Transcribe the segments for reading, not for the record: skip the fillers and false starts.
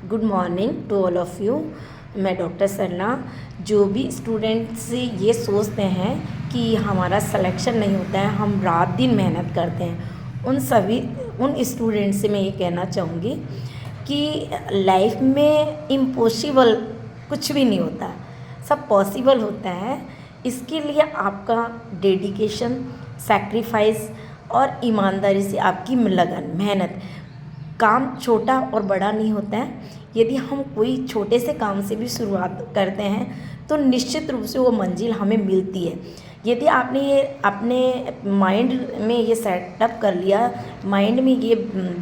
Good morning to all of you. मैं doctor Sarna. जो भी स्टूडेंट्स ये सोचते हैं कि हमारा सिलेक्शन नहीं होता है, हम रात दिन मेहनत करते हैं, उन स्टूडेंट्स से मैं ये कहना चाहूँगी कि लाइफ में इम्पॉसिबल कुछ भी नहीं होता, सब पॉसिबल होता है। इसके लिए आपका डेडिकेशन, सैक्रिफाइस और ईमानदारी से आपकी लगन, मेहनत। काम छोटा और बड़ा नहीं होता है। यदि हम कोई छोटे से काम से भी शुरुआत करते हैं तो निश्चित रूप से वो मंजिल हमें मिलती है। यदि आपने ये अपने माइंड में ये सेटअप कर लिया, माइंड में ये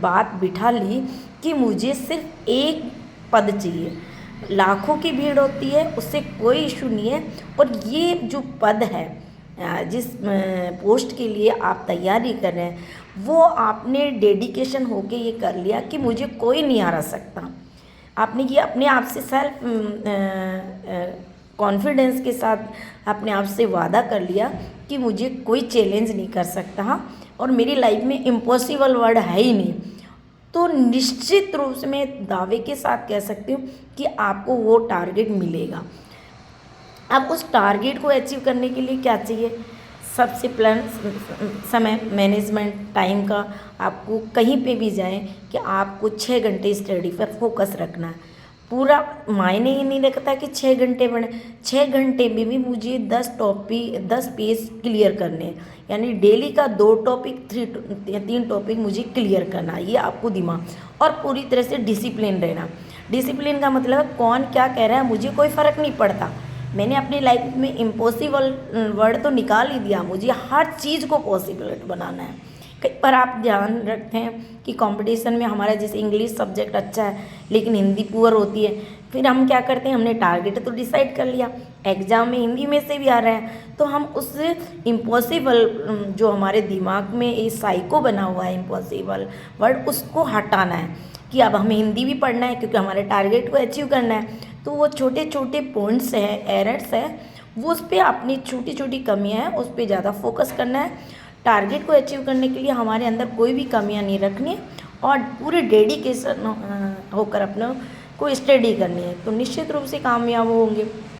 बात बिठा ली कि मुझे सिर्फ एक पद चाहिए, लाखों की भीड़ होती है, उससे कोई इशू नहीं है। और ये जो पद है, जिस पोस्ट के लिए आप तैयारी कर रहे हैं, वो आपने डेडिकेशन होके ये कर लिया कि मुझे कोई नहीं हरा सकता। आपने ये अपने आप से सेल्फ कॉन्फिडेंस के साथ अपने आप से वादा कर लिया कि मुझे कोई चैलेंज नहीं कर सकता और मेरी लाइफ में इम्पॉसिबल वर्ड है ही नहीं। तो निश्चित रूप से मैं दावे के साथ कह सकती हूँ कि आपको वो टारगेट मिलेगा। अब उस टारगेट को अचीव करने के लिए क्या चाहिए? सबसे प्लान, समय मैनेजमेंट, टाइम का। आपको कहीं पे भी जाएं कि आपको 6 घंटे स्टडी पर फोकस रखना है। पूरा मायने ही नहीं रखता कि 6 घंटे पढ़े, 6 घंटे में भी मुझे 10 पेज क्लियर करने हैं, यानी डेली का 2 टॉपिक 3 टॉपिक मुझे क्लियर करना है। ये आपको दिमाग और पूरी तरह से डिसिप्लिन रहना। डिसिप्लिन का मतलब है कौन क्या कह रहा है मुझे कोई फ़र्क नहीं पड़ता। मैंने अपनी लाइफ में इम्पॉसिबल वर्ड तो निकाल ही दिया, मुझे हर चीज़ को पॉसिबल बनाना है। कई बार आप ध्यान रखते हैं कि कंपटीशन में हमारा जैसे इंग्लिश सब्जेक्ट अच्छा है लेकिन हिंदी पुअर होती है, फिर हम क्या करते हैं, हमने टारगेट तो डिसाइड कर लिया, एग्ज़ाम में हिंदी में से भी आ रहा है, तो हम उस इम्पॉसिबल जो हमारे दिमाग में ये साइको बना हुआ है इम्पॉसिबल वर्ड, उसको हटाना है कि अब हमें हिंदी भी पढ़ना है क्योंकि हमारे टारगेट को अचीव करना है। तो वो छोटे छोटे पॉइंट्स हैं, एरर्स है, वो उस पर अपनी छोटी छोटी कमियां हैं, उस पर ज़्यादा फोकस करना है। टारगेट को अचीव करने के लिए हमारे अंदर कोई भी कमियां नहीं रखनी और पूरे डेडिकेशन होकर अपने को स्टडी करनी है, तो निश्चित रूप से कामयाब होंगे।